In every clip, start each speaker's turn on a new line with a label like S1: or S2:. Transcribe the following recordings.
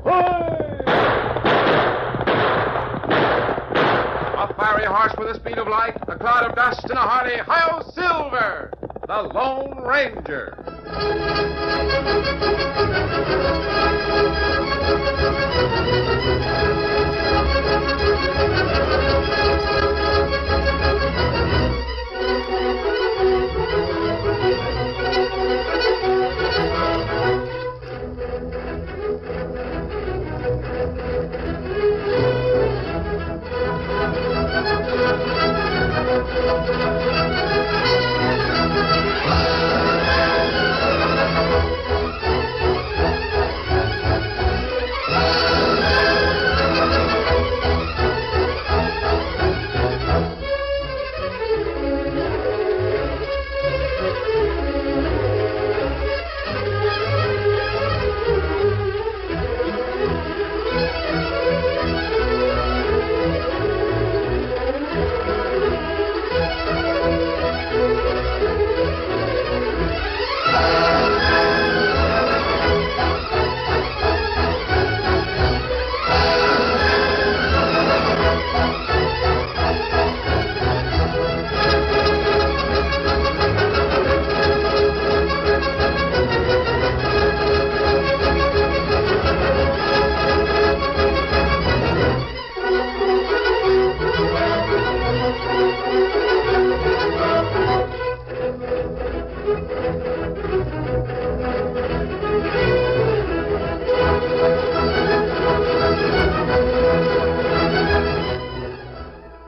S1: A fiery horse with the speed of light, a cloud of dust, and a hearty Hi-Yo Silver, the Lone Ranger.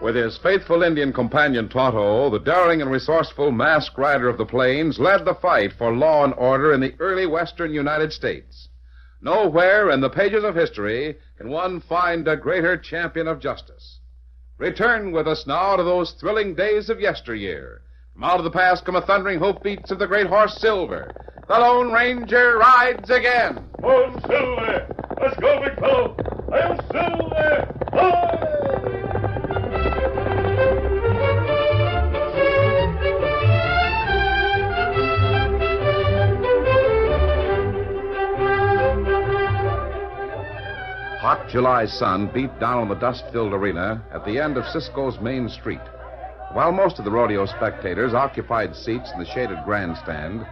S1: With his faithful Indian companion Tonto, the daring and resourceful masked rider of the plains led the fight for law and order in the early western United States. Nowhere in the pages of history can one find a greater champion of justice. Return with us now to those thrilling days of yesteryear. From out of the past come the thundering hoofbeats of the great horse Silver. The Lone Ranger rides again.
S2: On Silver! Let's go, big fellow! I'm Silver! Hi!
S1: Hot July sun beat down on the dust-filled arena at the end of Cisco's main street. While most of the rodeo spectators occupied seats in the shaded grandstand,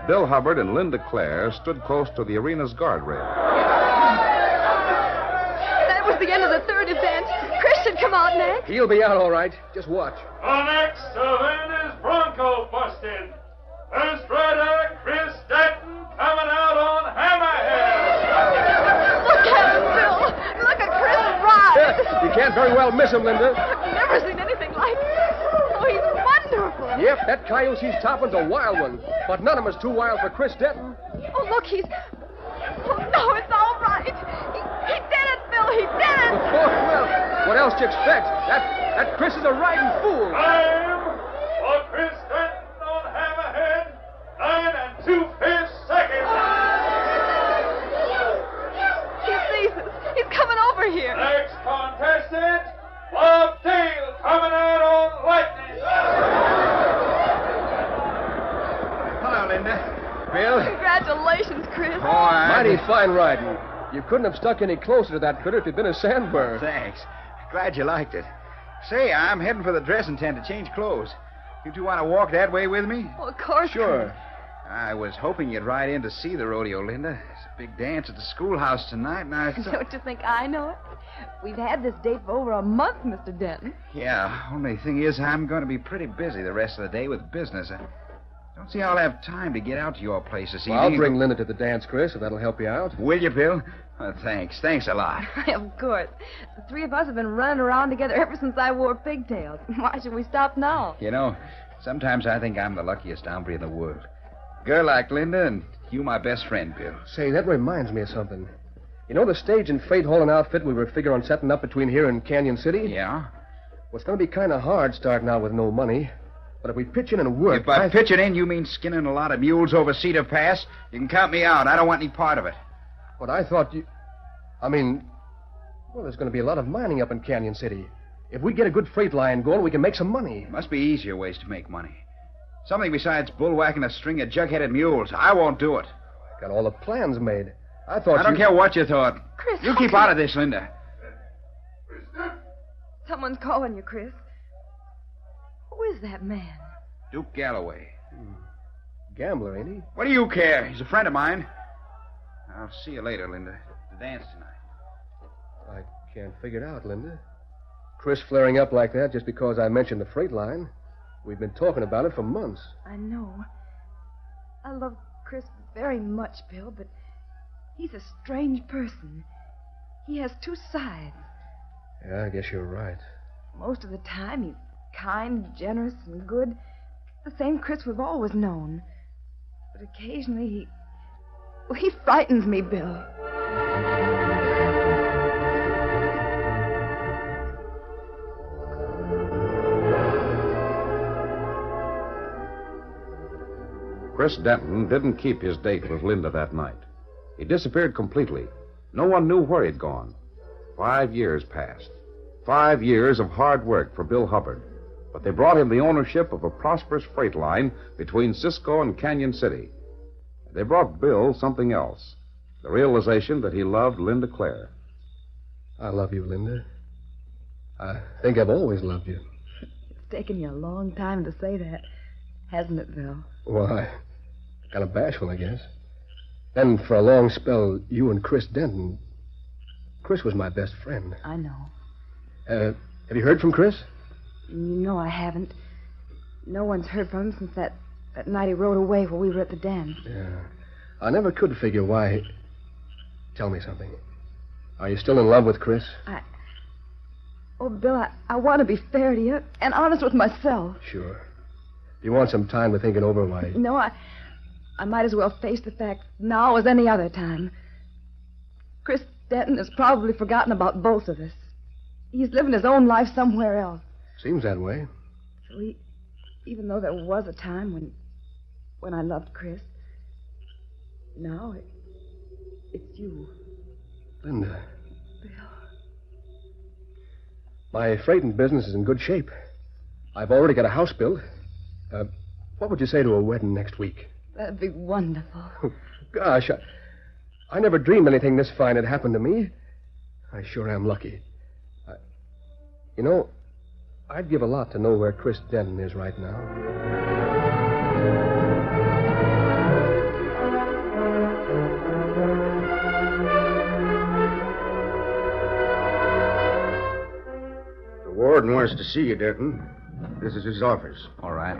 S1: Bill Hubbard and Linda Clare stood close to the arena's guardrail.
S3: That was the end of the third event. Chris should come out next.
S4: He'll be out all right. Just watch.
S2: The next event is Bronco busting. First rider, Chris Denton, coming out on Hammerhead.
S3: Look at him, Bill. Look at Chris ride.
S4: You can't very well miss him, Linda.
S3: I've never seen anything like it. Oh, he's wonderful.
S4: Yep, that coyote he's topping's a wild one. But none of them is too wild for Chris Denton.
S3: Oh, look, he's... Oh, no, it's all right. He did it, Bill. He did it.
S4: Oh, well, what else do you expect? That Chris is a riding fool.
S2: Time for Chris Denton on Hammerhead. 9 2/5 seconds.
S3: He sees us. He's coming over here.
S2: Next contestant, Bob Dale, coming out on Lightning.
S4: Hello, Linda. Bill.
S3: Congratulations, Chris.
S4: Mighty fine riding. You couldn't have stuck any closer to that critter if you'd been a sandburr.
S5: Thanks. Glad you liked it. Say, I'm heading for the dressing tent to change clothes. You two want to walk that way with me?
S3: Well, of course.
S4: Sure.
S5: I was hoping you'd ride in to see the rodeo, Linda. There's a big dance at the schoolhouse tonight, and I thought...
S3: Don't you think I know it? We've had this date for over a month, Mr. Denton.
S5: Yeah, only thing is I'm going to be pretty busy the rest of the day with business. I don't see how I'll have time to get out to your place this evening.
S4: Well, I'll bring Linda to the dance, Chris, if that'll help you out.
S5: Will you, Bill? Thanks. Thanks a lot.
S3: Of course. The three of us have been running around together ever since I wore pigtails. Why should we stop now?
S5: You know, sometimes I think I'm the luckiest hombre in the world. Girl like Linda, and you my best friend, Bill.
S4: Say, that reminds me of something. You know the stage and freight hauling outfit we were figuring on setting up between here and Canyon City?
S5: Yeah?
S4: Well, it's going to be kind of hard starting out with no money. But if we pitch in and work...
S5: If by pitching in you mean skinning a lot of mules over Cedar Pass, you can count me out. I don't want any part of it.
S4: But I thought you... well, there's going to be a lot of mining up in Canyon City. If we get a good freight line going, we can make some money.
S5: Must be easier ways to make money. Something besides bullwhacking a string of jug-headed mules. I won't do it.
S4: Got all the plans made. I
S5: don't care what you thought.
S3: Chris.
S5: You keep out of this, Linda.
S3: Someone's calling you, Chris. Who is that man?
S5: Duke Galloway.
S4: Gambler, ain't he?
S5: What do you care? He's a friend of mine. I'll see you later, Linda. The dance tonight.
S4: I can't figure it out, Linda. Chris flaring up like that just because I mentioned the freight line. We've been talking about it for months.
S3: I know. I love Chris very much, Bill, but he's a strange person. He has two sides.
S4: Yeah, I guess you're right.
S3: Most of the time, he's kind, generous, and good. The same Chris we've always known. But occasionally, he frightens me, Bill.
S1: Chris Denton didn't keep his date with Linda that night. He disappeared completely. No one knew where he'd gone. 5 years passed. 5 years of hard work for Bill Hubbard. But they brought him the ownership of a prosperous freight line between Cisco and Canyon City. They brought Bill something else. The realization that he loved Linda Clare.
S4: I love you, Linda. I think I've always loved you.
S3: It's taken you a long time to say that, hasn't it, Bill?
S4: Why? Kind of bashful, I guess. Then, for a long spell, you and Chris Denton. Chris was my best friend.
S3: I know.
S4: Have you heard from Chris?
S3: No, I haven't. No one's heard from him since that night he rode away while we were at the dance.
S4: Yeah. I never could figure why. Tell me something. Are you still in love with Chris?
S3: Oh, Bill, I want to be fair to you and honest with myself.
S4: Sure. If you want some time to think it over, why...
S3: No, I might as well face the facts now as any other time. Chris Denton has probably forgotten about both of us. He's living his own life somewhere else.
S4: Seems that way.
S3: So even though there was a time when I loved Chris, now it's you.
S4: Linda.
S3: Bill.
S4: My freighting business is in good shape. I've already got a house built. What would you say to a wedding next week?
S3: That'd be wonderful.
S4: Gosh, I never dreamed anything this fine had happened to me. I sure am lucky. You know, I'd give a lot to know where Chris Denton is right now.
S6: The warden wants to see you, Denton. This is his office.
S5: All right.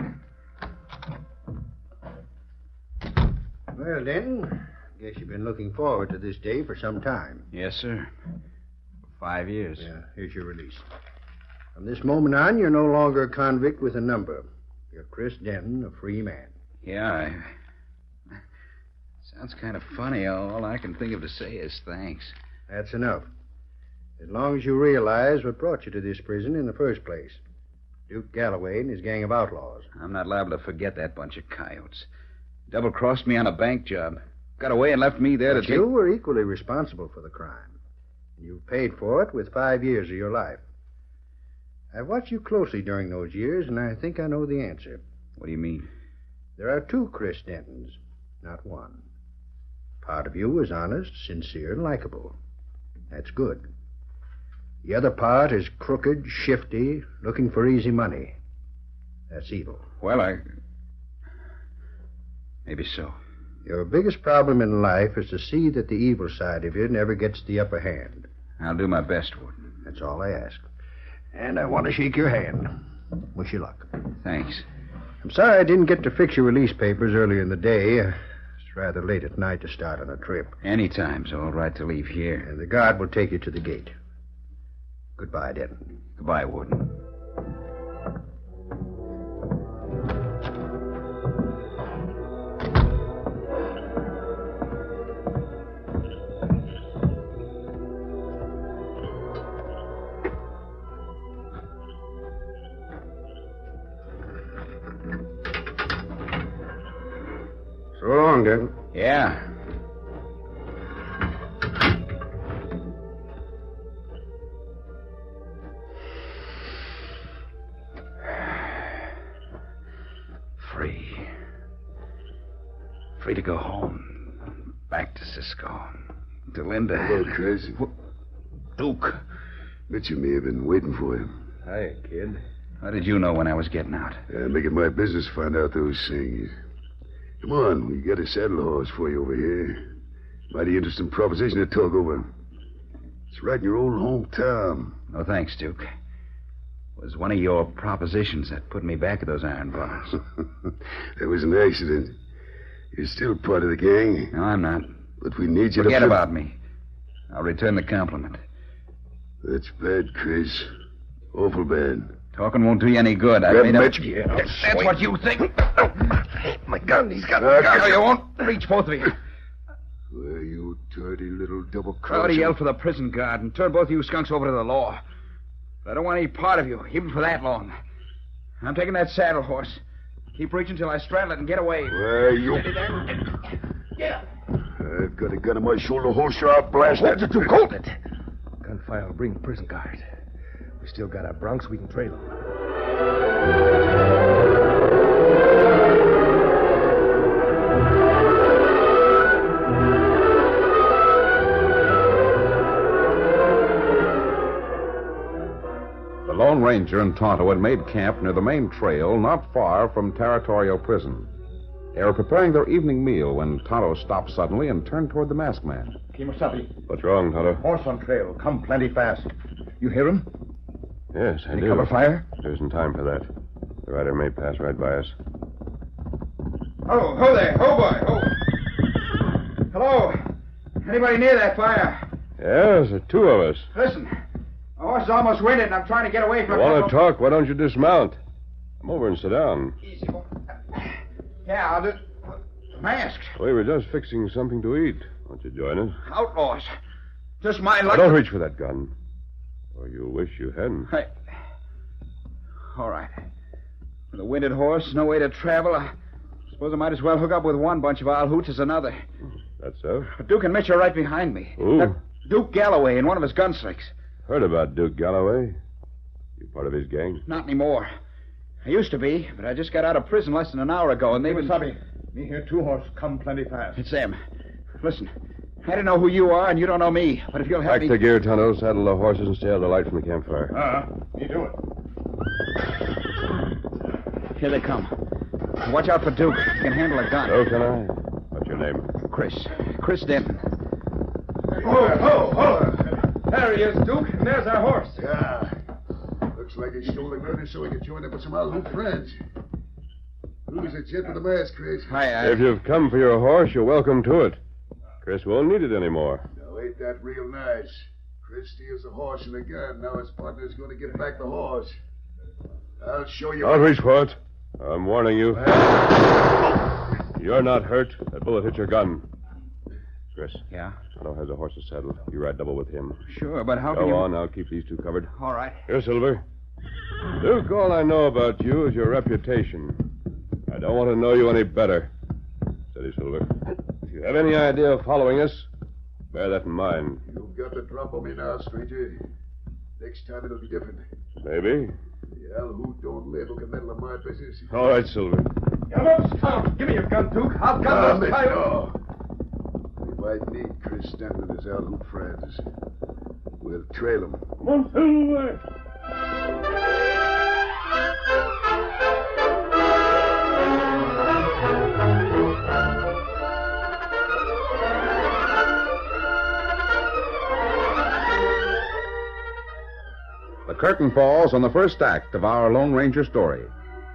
S6: Well, Denton, guess you've been looking forward to this day for some time.
S5: Yes, sir. 5 years.
S6: Yeah, here's your release. From this moment on, you're no longer a convict with a number. You're Chris Denton, a free man.
S5: Yeah, Sounds kind of funny. All I can think of to say is thanks.
S6: That's enough. As long as you realize what brought you to this prison in the first place. Duke Galloway and his gang of outlaws.
S5: I'm not liable to forget that bunch of coyotes. Double-crossed me on a bank job. Got away and left me there
S6: But
S5: to
S6: you were equally responsible for the crime. And you paid for it with 5 years of your life. I've watched you closely during those years, and I think I know the answer.
S5: What do you mean?
S6: There are 2 Chris Dentons, not one. Part of you is honest, sincere, and likable. That's good. The other part is crooked, shifty, looking for easy money. That's evil.
S5: Well, maybe so.
S6: Your biggest problem in life is to see that the evil side of you never gets the upper hand.
S5: I'll do my best, Warden.
S6: That's all I ask. And I want to shake your hand. Wish you luck.
S5: Thanks.
S6: I'm sorry I didn't get to fix your release papers earlier in the day. It's rather late at night to start on a trip.
S5: Anytime's all right to leave here.
S6: And the guard will take you to the gate. Goodbye, Denton.
S5: Goodbye, Warden.
S6: So long, Denton.
S5: Yeah. Free to go home. Back to Cisco. To Linda.
S7: Hello, Chris.
S5: Duke.
S7: Mitchell may have been waiting for you.
S4: Hi, kid.
S5: How did you know when I was getting out?
S7: Make it my business to find out those things. Come on, we got a saddle horse for you over here. Mighty interesting proposition to talk over. It's right in your old hometown.
S5: No thanks, Duke. It was one of your propositions that put me back at those iron bars.
S7: That was an accident. You're still part of the gang.
S5: No, I'm not.
S7: But we need you
S5: Forget
S7: to...
S5: about me. I'll return the compliment.
S7: That's bad, Chris. Awful bad.
S5: Talking won't do you any good. I
S7: Grab
S5: made up...
S7: Mitch. Yeah,
S5: That's what you think.
S7: My gun, he's got
S5: No, you won't. Reach, both of you.
S7: Well, you dirty little double
S5: Crowd
S7: crosser.
S5: yelled for the prison guard and turn both of you skunks over to the law. I don't want any part of you, even for that long. I'm taking that saddle horse. Keep reaching till I straddle it and get away.
S7: Well, you...
S5: Steady there. Get up.
S7: I've got a gun on my shoulder holster. I'll blast that.
S4: Hold it, Duke. Hold it. Gunfire will bring the prison guard. We still got our broncs. We can trail them.
S1: The Lone Ranger and Tonto had made camp near the main trail not far from Territorial Prison. They were preparing their evening meal when Tonto stopped suddenly and turned toward the masked man.
S8: Kemosabe,
S4: What's wrong, Tonto?
S8: horse on trail. Come plenty fast. You hear him?
S4: Yes, I
S8: Any
S4: do.
S8: cover fire?
S4: There isn't time for that. The rider may pass right by us.
S5: Oh, ho there. Ho, boy. Ho. Hello. Anybody near that fire?
S4: Yes, the two of us.
S5: Listen. My horse is almost winded, and I'm trying to get away from...
S4: You want to talk? Why don't you dismount? Come over and sit down.
S5: Easy, boy. Yeah, I'll do... Masked.
S4: We were just fixing something to eat. Won't you join us?
S5: Outlaws. Just my
S4: Now,
S5: luck...
S4: don't reach for that gun. Or you'll wish you hadn't.
S5: Hey. All right. With a winded horse, no way to travel, I suppose I might as well hook up with one bunch of owl hoots as another.
S4: That's so?
S5: Duke and Mitch are right behind me.
S4: Who?
S5: Duke Galloway and one of his gunslings.
S4: Heard about Duke Galloway. You part of his gang?
S5: Not anymore. I used to be, but I just got out of prison less than an hour ago, and they've been...
S8: Kemosabe, me hear two horse. Come plenty fast.
S5: It's them. Listen, I don't know who you are, and you don't know me, but if you'll help
S4: Back
S5: me...
S4: to gear, Tonto. Saddle the horses and stay out of the light from the campfire.
S8: Me do it.
S5: Here they come. Watch out for Duke. He can handle a gun.
S4: So can I. What's your name?
S5: Chris Denton.
S8: Ho! There he is, Duke, and there's our horse.
S7: Yeah. Looks like he stole the gun so he could join up with some old friends. Who's the jet with the mask, Chris?
S5: Hi,
S4: If you've come for your horse, you're welcome to it. Chris won't need it anymore.
S7: Now, ain't that real nice? Chris steals the horse and the gun. Now his partner's going to get back the horse. I'll show you...
S4: Don't reach for it. I'm warning you. You're not hurt. That bullet hit your gun. Chris.
S5: Yeah?
S4: Tonto has a horse's saddle. You ride double with him.
S5: Sure, but how can
S4: Go
S5: you...
S4: on. I'll keep these two covered.
S5: All right.
S4: Here, Silver. Duke, all I know about you is your reputation. I don't want to know you any better. Steady, Silver. If you have any idea of following us, bear that in mind.
S7: You've got the drop on me now, stranger. Next time it'll be different.
S4: Maybe.
S7: The owl who don't live who can meddle in my business.
S4: All right, Silver.
S8: Stop. Give me your gun, Duke. I'll gun
S7: Damn
S8: those
S7: it,
S8: coyotes.
S7: no. We might need Chris Stanton and his owl hoot friends. We'll trail them.
S1: The curtain falls on the first act of our Lone Ranger story.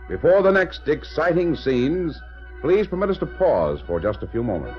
S1: Before the next exciting scenes, please permit us to pause for just a few moments.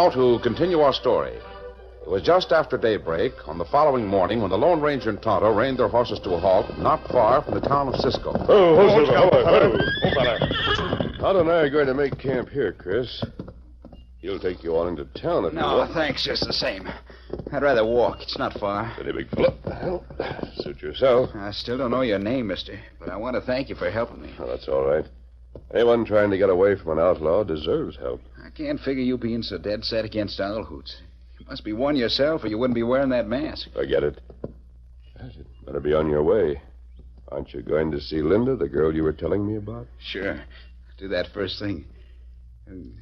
S1: Now to continue our story. It was just after daybreak on the following morning when the Lone Ranger and Tonto reined their horses to a halt not far from the town of Cisco.
S7: Tonto and I are going to make camp here, Chris. He'll take you on into town if you
S5: No,
S7: want.
S5: thanks, just the same. I'd rather walk. It's not far.
S7: Steady, big fellow. Well, suit yourself.
S5: I still don't know your name, mister, but I want to thank you for helping me.
S7: Oh, that's all right. Anyone trying to get away from an outlaw deserves help.
S5: I can't figure you being so dead set against owl hoots. You must be one yourself, or you wouldn't be wearing that mask.
S7: Forget it. Yes, you'd better be on your way. Aren't you going to see Linda, the girl you were telling me about?
S5: Sure. Do that first thing.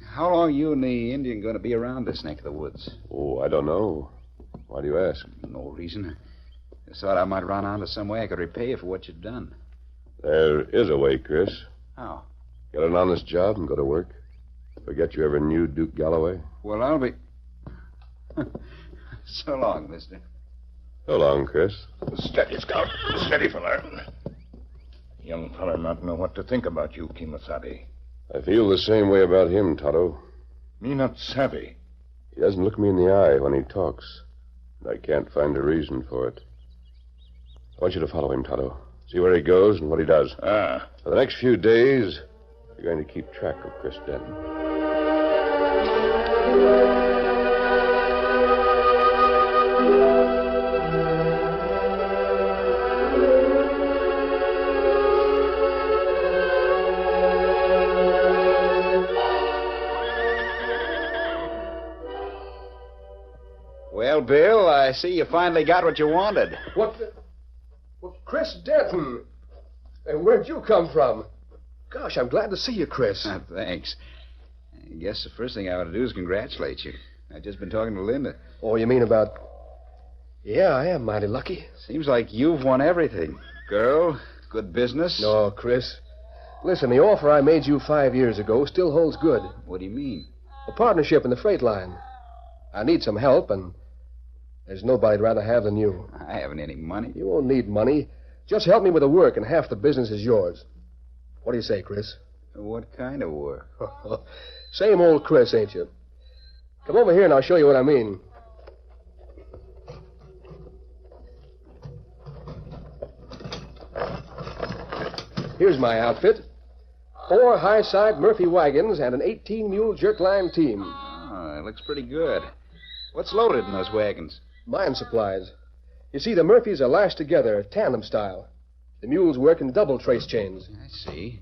S5: How long you and the Indian going to be around this neck of the woods?
S7: Oh, I don't know. Why do you ask?
S5: No reason. I just thought I might run onto some way I could repay you for what you've done.
S7: There is a way, Chris.
S5: How?
S7: Get an honest job and go to work. Forget you ever knew Duke Galloway.
S5: Well, I'll be... So long, mister.
S7: So long, Chris.
S8: Steady, Scout. Steady, fella. Young fella not know what to think about you, Kimasabi.
S7: I feel the same way about him, Tonto.
S8: Me not savvy.
S7: He doesn't look me in the eye when he talks. And I can't find a reason for it. I want you to follow him, Tonto. See where he goes and what he does.
S8: Ah.
S7: For the next few days, you're going to keep track of Chris Denton.
S5: Well, Bill, I see you finally got what you wanted.
S4: What the... Well, Chris Denton. And where'd you come from? Gosh, I'm glad to see you, Chris.
S5: Thanks. I guess the first thing I ought to do is congratulate you. I've just been talking to Linda.
S4: Oh, you mean about... Yeah, I am mighty lucky.
S5: Seems like you've won everything. Girl, good business.
S4: No, Chris. Listen, the offer I made you 5 years ago still holds good.
S5: What do you mean?
S4: A partnership in the freight line. I need some help, and there's nobody I'd rather have than you.
S5: I haven't any money.
S4: You won't need money. Just help me with the work, and half the business is yours. What do you say, Chris?
S5: What kind of work?
S4: Same old Chris, ain't you? Come over here, and I'll show you what I mean. Here's my outfit. 4 high-side Murphy wagons and an 18-mule jerk-line team.
S5: Oh, it looks pretty good. What's loaded in those wagons?
S4: Mine supplies. You see, the Murphys are lashed together, tandem style. The mules work in double trace chains.
S5: I see.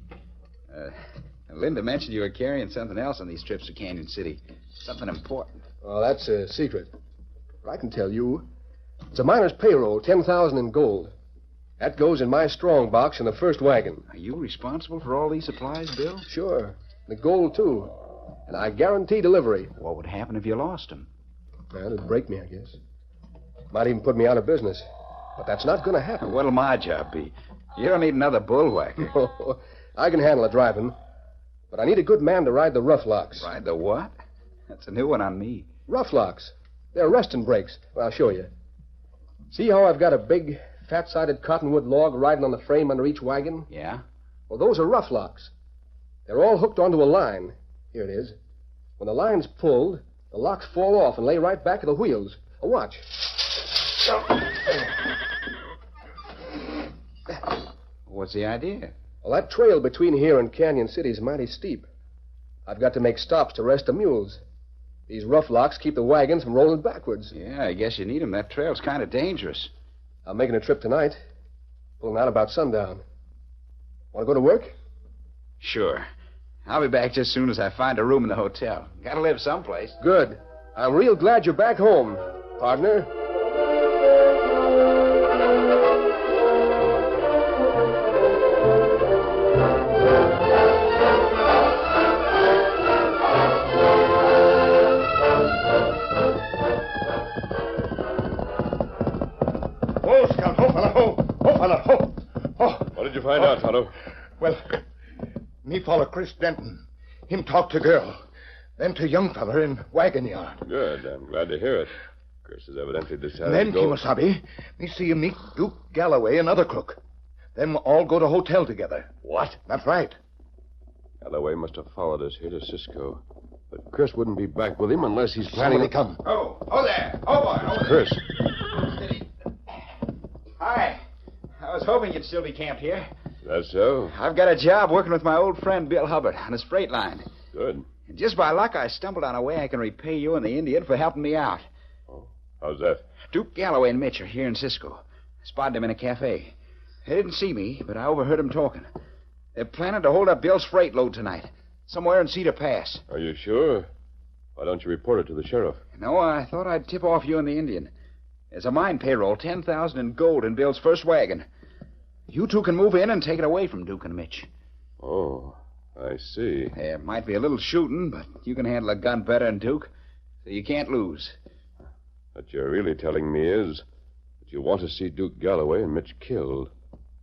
S5: Linda mentioned you were carrying something else on these trips to Canyon City. Something important.
S4: Oh, that's a secret. But I can tell you. It's a miner's payroll, $10,000 in gold. That goes in my strong box in the first wagon.
S5: Are you responsible for all these supplies, Bill?
S4: Sure. The gold, too. And I guarantee delivery.
S5: What would happen if you lost them?
S4: Well, it'd break me, I guess. Might even put me out of business. But that's not going to happen.
S5: What'll my job be? You don't need another bullwhacker.
S4: I can handle the driving. But I need a good man to ride the rough locks.
S5: Ride the what? That's a new one on me.
S4: Rough locks. They're resting brakes. Well, I'll show you. See how I've got a big, fat-sided cottonwood log riding on the frame under each wagon?
S5: Yeah?
S4: Well, those are rough locks. They're all hooked onto a line. Here it is. When the line's pulled, the locks fall off and lay right back at the wheels. Oh, watch.
S5: What's the idea?
S4: Well, that trail between here and Canyon City is mighty steep. I've got to make stops to rest the mules. These rough locks keep the wagons from rolling backwards.
S5: Yeah, I guess you need them. That trail's kind of dangerous.
S4: I'm making a trip tonight. Pulling out about sundown. Want to go to work?
S5: Sure. I'll be back just as soon as I find a room in the hotel. Gotta live someplace.
S4: Good. I'm real glad you're back home, partner.
S8: Oh, Scout. Oh, fella. Oh, fella. Oh. Oh.
S7: What did you find out, Tonto?
S8: Well, me follow Chris Denton. Him talk to girl. Then to young feller in wagon yard.
S7: Good. I'm glad to hear it. Chris has evidently decided
S8: And then,
S7: to go...
S8: Kimasabi, me see you meet Duke Galloway, another crook. Them all go to hotel together.
S7: What?
S8: That's right.
S7: Galloway must have followed us here to Cisco.
S4: But Chris wouldn't be back with him unless he's planning...
S8: Somebody come.
S2: Oh there. Oh, boy. Oh,
S4: Chris.
S5: Hi. I was hoping you'd still be camped here.
S4: That's so?
S5: I've got a job working with my old friend Bill Hubbard on his freight line.
S4: Good.
S5: And just by luck, I stumbled on a way I can repay you and the Indian for helping me out.
S4: Oh, how's that?
S5: Duke Galloway and Mitch are here in Cisco. I spotted them in a cafe. They didn't see me, but I overheard them talking. They're planning to hold up Bill's freight load tonight, somewhere in Cedar Pass.
S4: Are you sure? Why don't you report it to the sheriff?
S5: No, I thought I'd tip off you and the Indian. There's a mine payroll, $10,000 in gold in Bill's first wagon. You two can move in and take it away from Duke and Mitch.
S4: Oh, I see.
S5: There might be a little shooting, but you can handle a gun better than Duke, so you can't lose.
S4: What you're really telling me is that you want to see Duke Galloway and Mitch killed.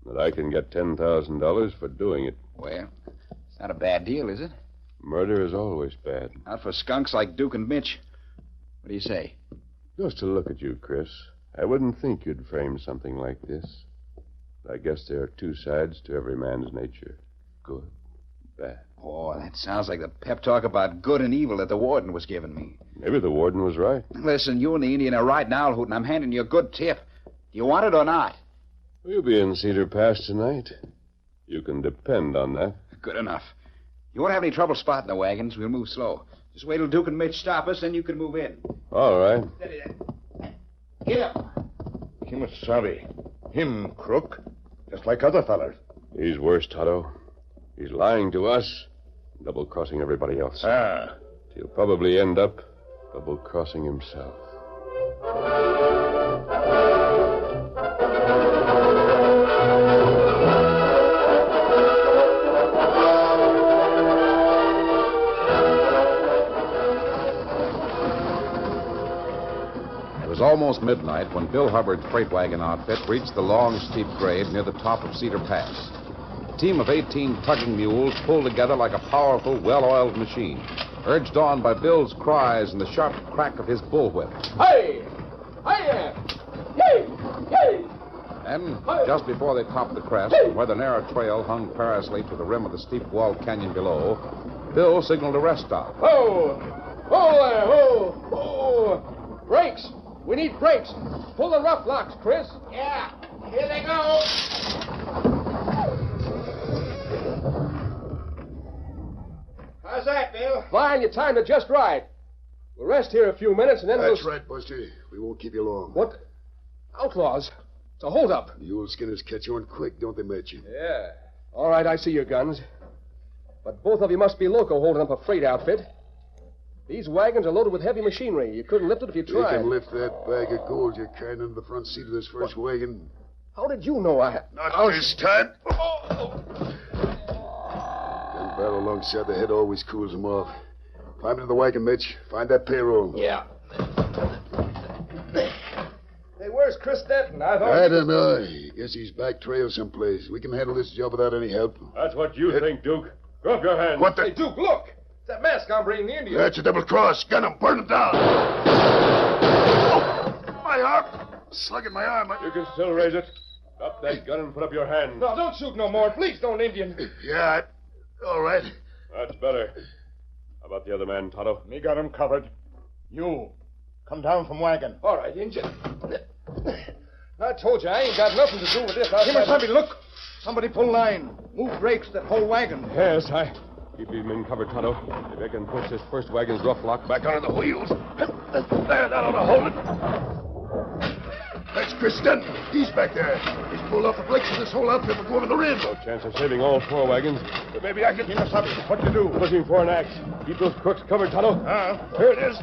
S4: That I can get $10,000 for doing it.
S5: Well, it's not a bad deal, is it?
S4: Murder is always bad.
S5: Not for skunks like Duke and Mitch. What do you say?
S4: Just to look at you, Chris, I wouldn't think you'd frame something like this. I guess there are two sides to every man's nature. Good, bad.
S5: Oh, that sounds like the pep talk about good and evil that the warden was giving me.
S4: Maybe the warden was right.
S5: Listen, you and the Indian are riding Owl Hoot, and I'm handing you a good tip. Do you want it or not?
S4: We'll be in Cedar Pass tonight. You can depend on that.
S5: Good enough. You won't have any trouble spotting the wagons. We'll move slow. Just wait till Duke and Mitch stop us, then you can move in.
S4: All right.
S5: Steady there. Get up.
S8: Kimasabi. Him crook. Just like other fellers.
S4: He's worse, Tonto. He's lying to us, double-crossing everybody else.
S8: Ah.
S4: He'll probably end up double-crossing himself.
S1: It was almost midnight when Bill Hubbard's freight wagon outfit reached the long, steep grade near the top of Cedar Pass. A team of 18 tugging mules pulled together like a powerful, well-oiled machine, urged on by Bill's cries and the sharp crack of his bullwhip.
S4: Hey! Hey! Hey! Hey!
S1: And just before they topped the crest, where the narrow trail hung perilously to the rim of the steep walled canyon below, Bill signaled a rest stop.
S4: Ho! Ho there! Ho! Ho! Brakes! We need brakes. Pull the rough locks, Chris.
S5: Yeah, here they go. How's that, Bill?
S4: Fine, you timed it just right. We'll rest here a few minutes and then
S7: That's
S4: we'll...
S7: right, Buster. We won't keep you long.
S4: What? Outlaws. It's a holdup.
S7: The old skinners catch on quick, don't they, Mitch?
S4: Yeah. All right, I see your guns. But both of you must be loco holding up a freight outfit. These wagons are loaded with heavy machinery. You couldn't lift it if you
S7: They
S4: tried.
S7: can lift that bag of gold you're carrying into the front seat of this first wagon.
S4: How did you know I...
S7: Not this time. Gun barrel alongside the head always cools them off. Climb into the wagon, Mitch. Find that payroll.
S4: Yeah. Hey, where's Chris Denton? I thought...
S7: I don't know. Guess he's back trail someplace. We can handle this job without any help.
S2: That's what you think, Duke. Go up your hands.
S7: What the...
S4: Hey, Duke, look! It's that masked hombre in the Indian.
S7: That's a double cross. Gun him. Burn him down. Oh, my arm. Slug in my arm.
S2: You can still raise it. Drop that gun and put up your hand.
S4: No, don't shoot no more. Please don't, Indian.
S7: Yeah, all right.
S2: That's better. How about the other man, Tonto?
S8: Me got him covered. You. Come down from wagon.
S4: All right, Injun. I told you, I ain't got nothing to do with this.
S8: Kimasabi, look. Somebody pull line. Move brakes that whole wagon.
S4: Yes, I... Keep these men covered, Tonto. If I can push this first wagon's rough lock back onto the wheels. There, that ought to hold it.
S7: That's Chris Denton. He's back there. He's pulled off the brakes of this whole outfit before over the rim.
S4: No chance of saving all four wagons. But maybe I can...
S8: Kimasabi, what you do?
S4: Looking for an axe. Keep those crooks covered, Tonto. Here it is.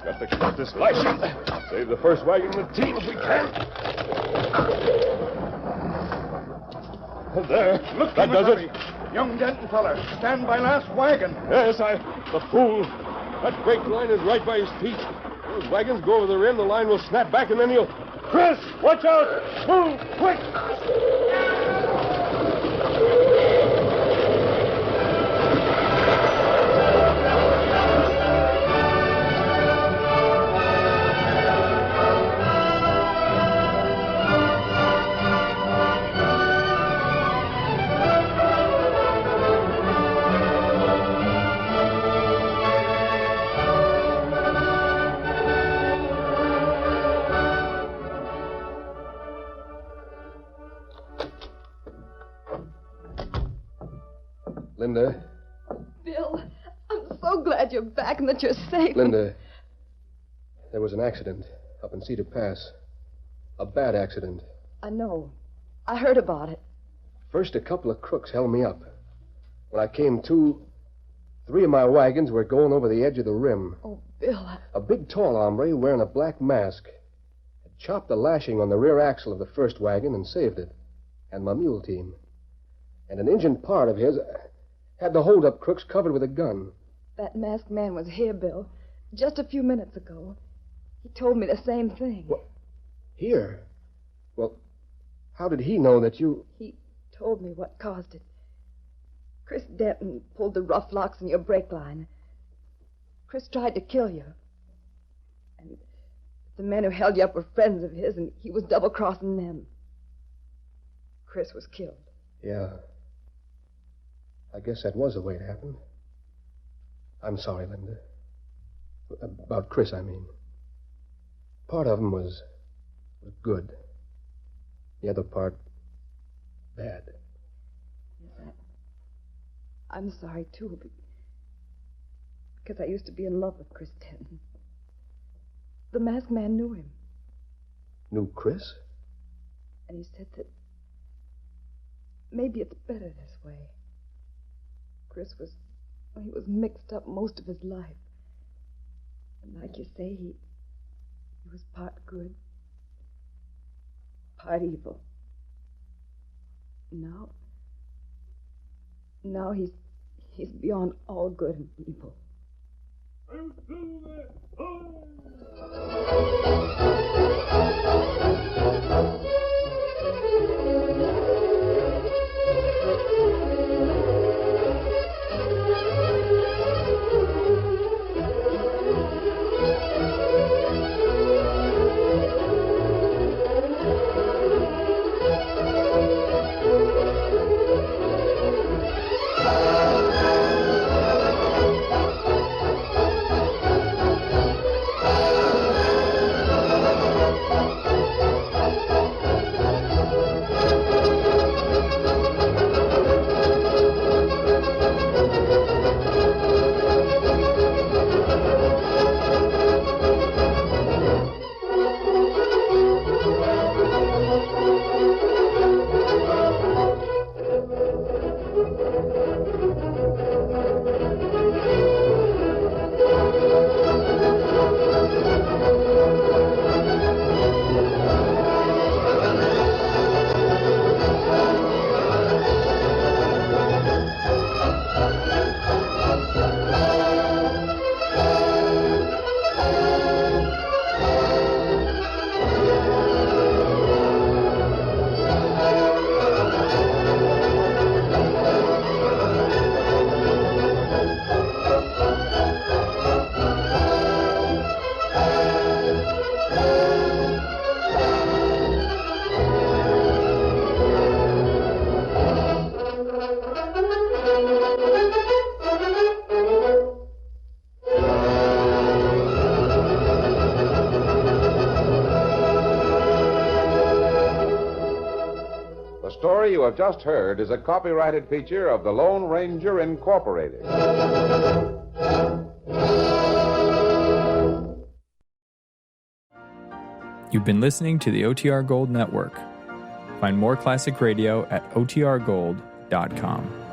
S4: Got to cut this lashing. Save the first wagon and the team if we can. There.
S8: Look,
S4: that does
S8: Kimasabi.
S4: it.
S8: Young Denton feller. Stand by last wagon.
S4: Yes, the fool. That brake line is right by his feet. Those wagons go over the rim, the line will snap back, and then he'll... Chris, watch out! Move, quick! Linda.
S3: Bill, I'm so glad you're back and that you're safe.
S4: Linda, there was an accident up in Cedar Pass. A bad accident.
S3: I know. I heard about it.
S4: First, a couple of crooks held me up. When I came to, 3 of my wagons were going over the edge of the rim.
S3: Oh, Bill.
S4: A big, tall hombre wearing a black mask had chopped the lashing on the rear axle of the first wagon and saved it. And my mule team. And an engine part of his had the hold-up crooks covered with a gun.
S3: That masked man was here, Bill, just a few minutes ago. He told me the same thing.
S4: What? Here? Well, how did he know that you...
S3: He told me what caused it. Chris Denton pulled the rough locks in your brake line. Chris tried to kill you. And the men who held you up were friends of his, and he was double-crossing them. Chris was killed.
S4: Yeah. I guess that was the way it happened. I'm sorry, Linda. About Chris, I mean. Part of him was good. The other part, bad.
S3: Yes, I'm sorry, too, because I used to be in love with Chris Denton. The masked man knew him.
S4: Knew Chris?
S3: And he said that maybe it's better this way. Chris was mixed up most of his life. And like you say, he was part good, part evil. Now he's beyond all good and evil.
S1: The story you have just heard is a copyrighted feature of the Lone Ranger Incorporated.
S9: You've been listening to the OTR Gold Network. Find more classic radio at otrgold.com.